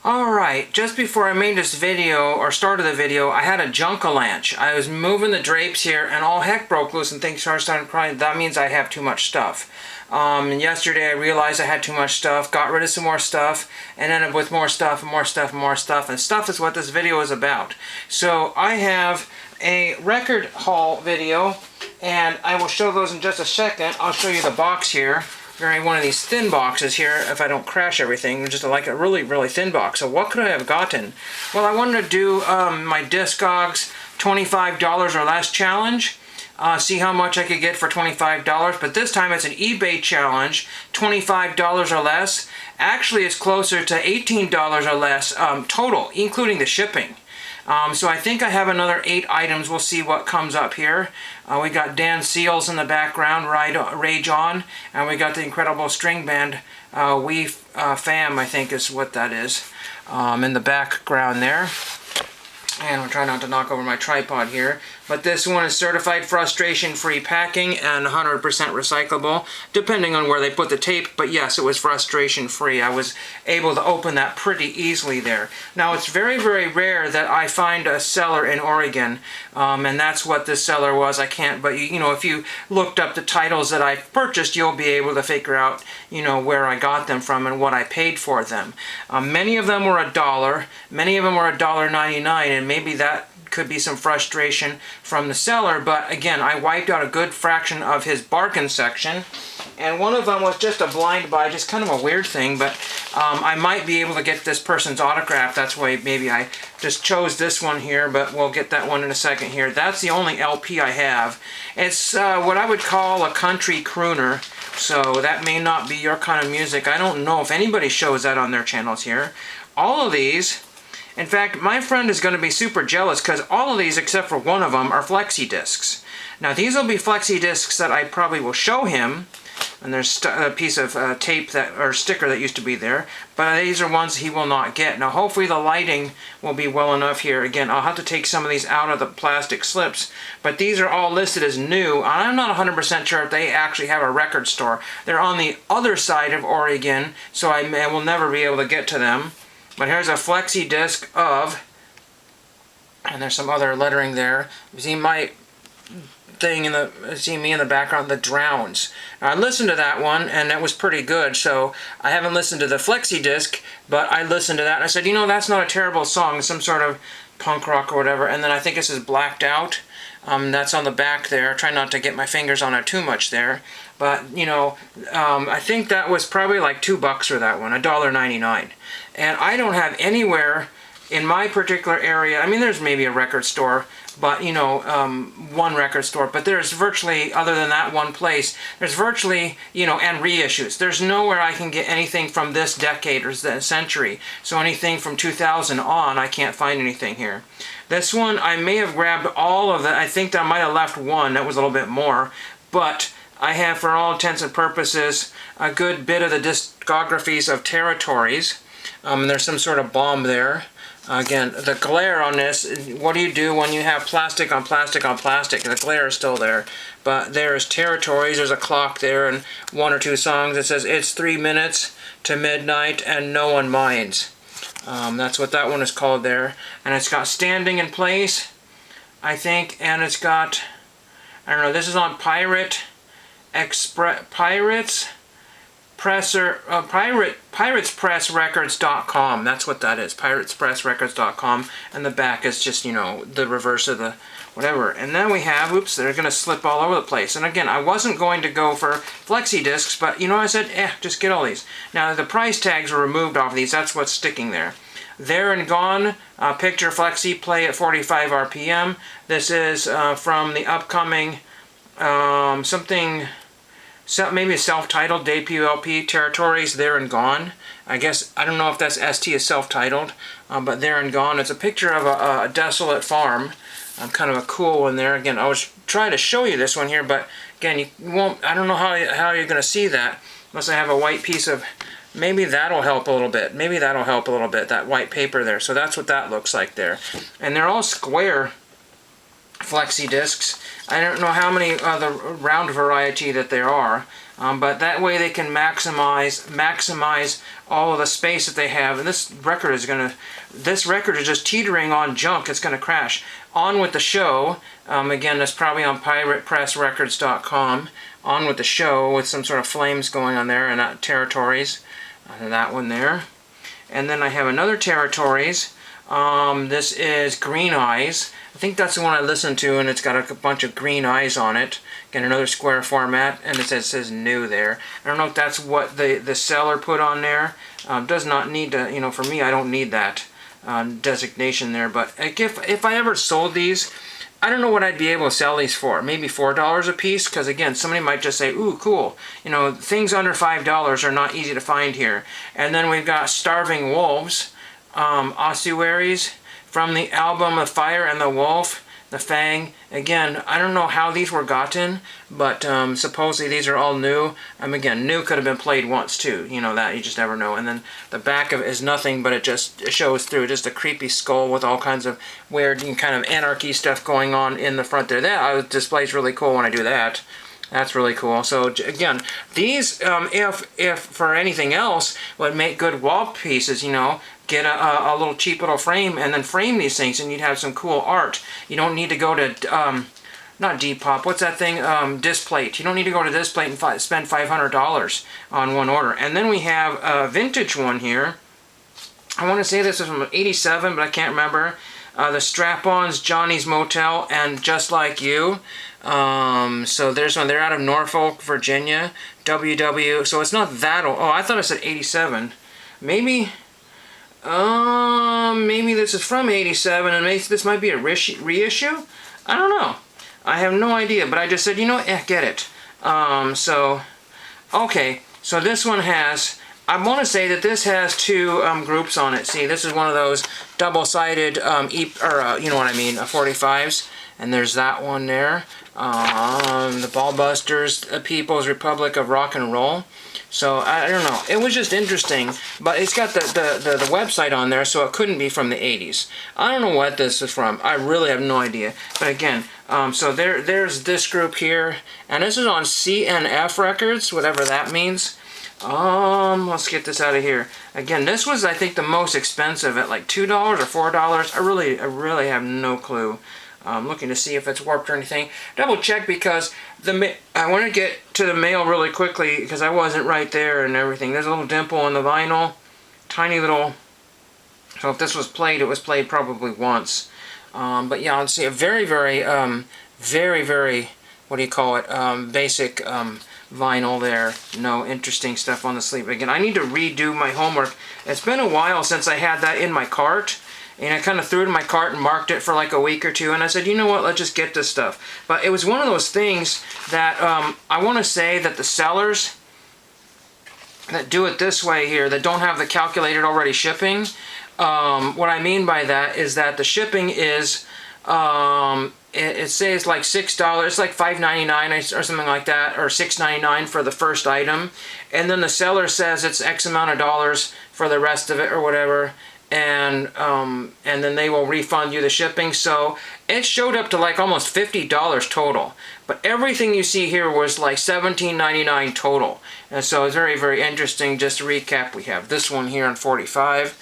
Alright, just before I made this video, or started the video, I had a junkalanche. I was moving the drapes here and all heck broke loose and things started crying. That means I have too much stuff. And yesterday I realized I had too much stuff, got rid of some more stuff, and ended up with more stuff and more stuff and more stuff. And stuff is what this video is about. So I have a record haul video, and I will show those in just a second. I'll show you the box here. One of these thin boxes here, if I don't crash everything, just like a really, really thin box. So what could I have gotten? Well, I wanted to do my Discogs $25 or less challenge. See how much I could get for $25, but this time it's an eBay challenge, $25 or less. Actually, it's closer to $18 or less total, including the shipping. So I think I have another 8 items. We'll see what comes up here. We got Dan Seals in the background, Rage On, and we got the incredible string band, We Fam, I think is what that is, in the background there. And I'm trying not to knock over my tripod here. But this one is certified frustration-free packing and 100% recyclable, depending on where they put the tape. But yes, it was frustration-free. I was able to open that pretty easily there. Now, it's very, very rare that I find a seller in Oregon, and that's what this seller was. I can't, but you know, if you looked up the titles that I purchased, you'll be able to figure out, you know, where I got them from and what I paid for them. Many of them were $1. Many of them were $1.99, and maybe that could be some frustration from the seller, but again, I wiped out a good fraction of his bargain section, and one of them was just a blind buy, just kind of a weird thing, but I might be able to get this person's autograph. That's why maybe I just chose this one here, but we'll get that one in a second here. That's the only LP I have. It's what I would call a country crooner, so that may not be your kind of music. I don't know if anybody shows that on their channels here. All of these, in fact, my friend is going to be super jealous because all of these, except for one of them, are flexi discs. Now, these will be flexi discs that I probably will show him, and there's a piece of tape that or sticker that used to be there, but these are ones he will not get. Now, hopefully the lighting will be well enough here. Again, I'll have to take some of these out of the plastic slips, but these are all listed as new. I'm not 100% sure if they actually have a record store. They're on the other side of Oregon, so I will never be able to get to them. But here's a flexi disc of, and there's some other lettering there. You see my thing in the, see me in the background, The Drowns. Now, I listened to that one, and that was pretty good. So I haven't listened to the flexi disc, but I listened to that, and I said, you know, that's not a terrible song. Some sort of punk rock or whatever. And then I think this is Blacked Out. That's on the back there. Try not to get my fingers on it too much there. But, you know, I think that was probably like $2 for that one, $1.99. And I don't have anywhere in my particular area, I mean, there's maybe a record store, but, you know, one record store, but there's virtually, other than that one place, there's virtually, you know, and reissues. There's nowhere I can get anything from this decade or this century. So anything from 2000 on, I can't find anything here. This one, I may have grabbed all of it. I think I might have left one that was a little bit more, but I have, for all intents and purposes, a good bit of the discographies of Territories. There's some sort of bomb there. Again, the glare on this, what do you do when you have plastic on plastic on plastic? The glare is still there. But there's Territories, there's a clock there, and 1 or 2 songs. It says, it's 3 minutes to midnight and no one minds. That's what that one is called there. And it's got Standing in Place, I think, and it's got, I don't know, this is on Pirates Records.com. That's what that is, piratespressrecords.com, and the back is just, you know, the reverse of the whatever. And then we have, oops, they're going to slip all over the place. And again, I wasn't going to go for flexi discs, but, you know, I said, just get all these. Now, the price tags were removed off of these. That's what's sticking there. There and Gone, picture flexi, play at 45 RPM. This is from the upcoming maybe a self-titled debut LP, Territories, There and Gone. I guess, I don't know if that's ST is self-titled, but There and Gone. It's a picture of a desolate farm. Kind of a cool one there. Again, I was trying to show you this one here, but again, you won't, I don't know how you're going to see that unless I have a white piece of, maybe that'll help a little bit. Maybe that'll help a little bit, that white paper there. So that's what that looks like there. And they're all square flexi discs. I don't know how many the round variety that there are. But that way they can maximize all of the space that they have. And this record is just teetering on junk. It's gonna crash. On with the show. Again, that's probably on piratepressrecords.com. On with the show with some sort of flames going on there, and Territories. That one there. And then I have another Territories. This is Green Eyes. I think that's the one I listened to, and it's got a bunch of green eyes on it. Again, another square format, and it says new there. I don't know if that's what the seller put on there. Does not need to, for me, I don't need that designation there. But if I ever sold these, I don't know what I'd be able to sell these for. Maybe $4 a piece, because again, somebody might just say, ooh, cool. Things under $5 are not easy to find here. And then we've got Starving Wolves, Ossuaries, from the album The Fire and the Wolf, The Fang. Again, I don't know how these were gotten, but supposedly these are all new. Again, new could have been played once too. That you just never know. And then the back of it is nothing, but it shows through just a creepy skull with all kinds of weird kind of anarchy stuff going on in the front there. That displays really cool when I do that. That's really cool. So again, these, if for anything else, would make good wall pieces. Get a little cheap little frame and then frame these things, and you'd have some cool art. You don't need to go to not Depop. What's that thing? Displate. You don't need to go to Displate and spend $500 on one order. And then we have a vintage one here. I want to say this is from '87, but I can't remember. The Strap-Ons, Johnny's Motel, and Just Like You. So there's one. They're out of Norfolk, Virginia. WW. So it's not that old. Oh, I thought it said '87. Maybe this is from '87, and maybe this might be a reissue. I don't know. I have no idea. But I just said, get it. Okay. So this one has. I want to say that this has two groups on it. See, this is one of those double-sided, you know what I mean, 45s. And there's that one there. The Ballbusters, People's Republic of Rock and Roll. So, I don't know. It was just interesting. But it's got the website on there, so it couldn't be from the 80s. I don't know what this is from. I really have no idea. But again, so there's this group here. And this is on CNF Records, whatever that means. Let's get this out of here. Again, this was, I think, the most expensive at like $2 or $4. I really have no clue. I'm looking to see if it's warped or anything. Double check, because I want to get to the mail really quickly because I wasn't right there and everything. There's a little dimple on the vinyl. Tiny little. So if this was played, it was played probably once. But yeah, let's see. A very, very, what do you call it? Basic vinyl there. No interesting stuff on the sleeve. Again, I need to redo my homework. It's been a while since I had that in my cart. And I kind of threw it in my cart and marked it for like a week or two. And I said, you know what, let's just get this stuff. But it was one of those things that I want to say that the sellers that do it this way here, that don't have the calculated already shipping, what I mean by that is that the shipping is, it says like $6, it's like $5.99 or something like that, or $6.99 for the first item. And then the seller says it's X amount of dollars for the rest of it or whatever. And then they will refund you the shipping. So it showed up to like almost $50 total. But everything you see here was like $17.99 total. And so it's very, very interesting. Just to recap, we have this one here on 45.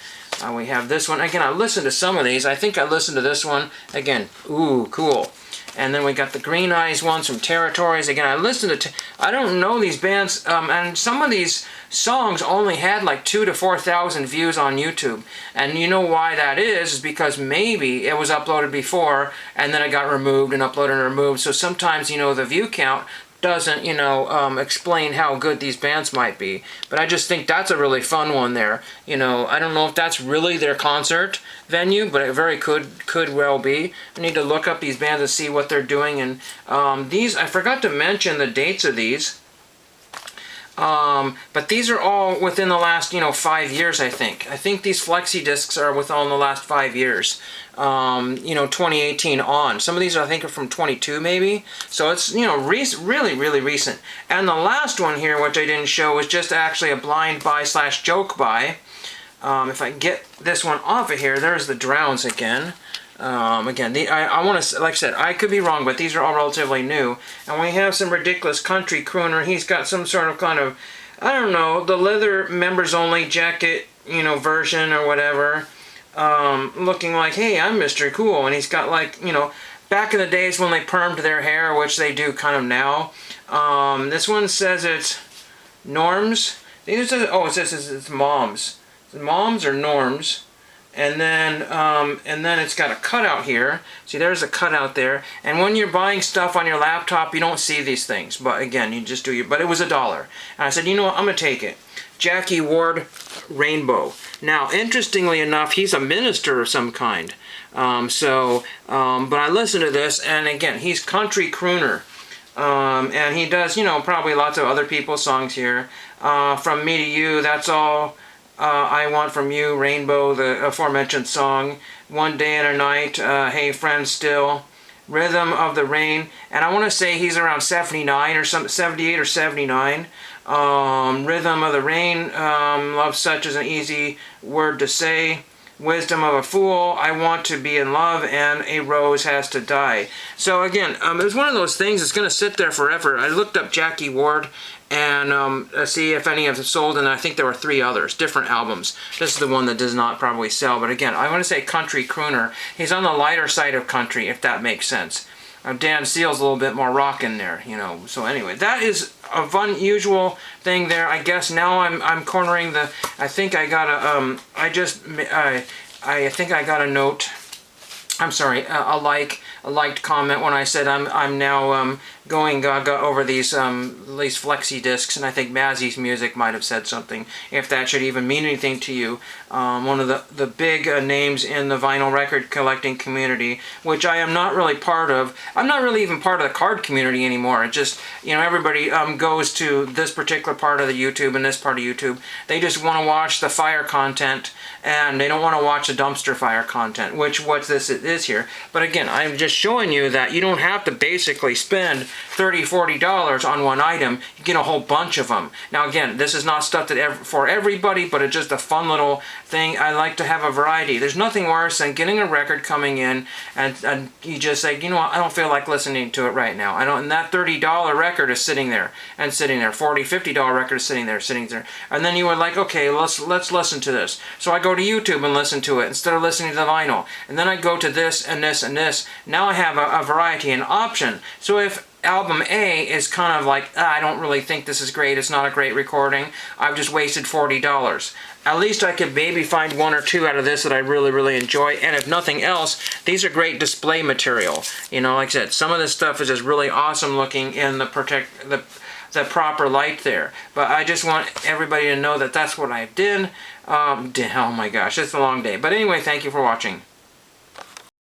We have this one. Again, I listened to some of these. I think I listened to this one. Again, ooh, cool. And then we got the Green Eyes ones from Territories. Again, I listened to, I don't know these bands, and some of these songs only had like 2,000 to 4,000 views on YouTube. And you know why that is because maybe it was uploaded before, and then it got removed and uploaded and removed. So sometimes, the view count doesn't, explain how good these bands might be. But I just think that's a really fun one there. I don't know if that's really their concert venue, but it very could well be. I need to look up these bands and see what they're doing. And these, I forgot to mention the dates of these. But these are all within the last, 5 years, I think. I think these flexi discs are within the last 5 years. 2018 on. Some of these I think are from 22 maybe. So it's, really, really recent. And the last one here, which I didn't show, was just actually a blind buy / joke buy. If I can get this one off of here, there's the Drowns again. Again, I want to, like I said, I could be wrong, but these are all relatively new. And we have some ridiculous country crooner. He's got some sort of kind of, I don't know, the leather members only jacket, you know, version or whatever. Looking like, hey, I'm Mr. Cool. And he's got like, you know, back in the days when they permed their hair, which they do kind of now. This one says it's Norms. It says it's Moms. Moms or Norms. And then it's got a cutout here. See, there's a cutout there. And when you're buying stuff on your laptop, you don't see these things. But again, you just do your. But it was $1, and I said, you know what, I'm gonna take it. Jackie Ward Rainbow. Now, interestingly enough, he's a minister of some kind. But I listened to this, and again, he's country crooner. And he does, you know, probably lots of other people's songs here. From Me to You, That's All I Want From You, Rainbow, the aforementioned song, One Day and a Night, Hey Friend Still, Rhythm of the Rain, and I want to say he's around 79 or something, 78 or 79. Rhythm of the Rain, Love Such is an Easy Word to Say, Wisdom of a Fool, I Want to Be in Love, and A Rose Has to Die. So again, it was one of those things that's going to sit there forever. I looked up Jackie Ward and see if any of them sold, and I think there were 3 others, different albums. This is the one that does not probably sell, but again, I want to say country crooner. He's on the lighter side of country, if that makes sense. Dan Seal's a little bit more rock in there, you know. So anyway, that is a unusual thing there. I guess now I'm cornering the. I think I got a. I think I got a note. I'm sorry, a liked comment when I said I'm now going gaga over these flexi discs, and I think Mazzy's Music might have said something, if that should even mean anything to you. One of the big names in the vinyl record collecting community, which I am not really part of. I'm not really even part of the card community anymore. It just, you know, everybody goes to this particular part of the YouTube and this part of YouTube. They just want to watch the fire content, and they don't want to watch the dumpster fire content, which what this is here. But again, I'm just showing you that you don't have to basically spend $30, $40 on one item. You get a whole bunch of them. Now again, this is not stuff that for everybody, but it's just a fun little thing. I like to have a variety. There's nothing worse than getting a record coming in and you just say, you know what, I don't feel like listening to it right now. I don't, and that $30 record is sitting there and sitting there. $40, $50 record is sitting there. And then you were like, okay, let's listen to this. So I go to YouTube and listen to it instead of listening to the vinyl. And then I go to this and this and this. Now I have a variety and option. So if album A is kind of like, I don't really think this is great, it's not a great recording, I've just wasted $40. At least I could maybe find 1 or 2 out of this that I really, really enjoy, and if nothing else, these are great display material. You know, like I said, some of this stuff is just really awesome looking in the proper light there. But I just want everybody to know that that's what I did. Oh my gosh, it's a long day. But anyway, thank you for watching.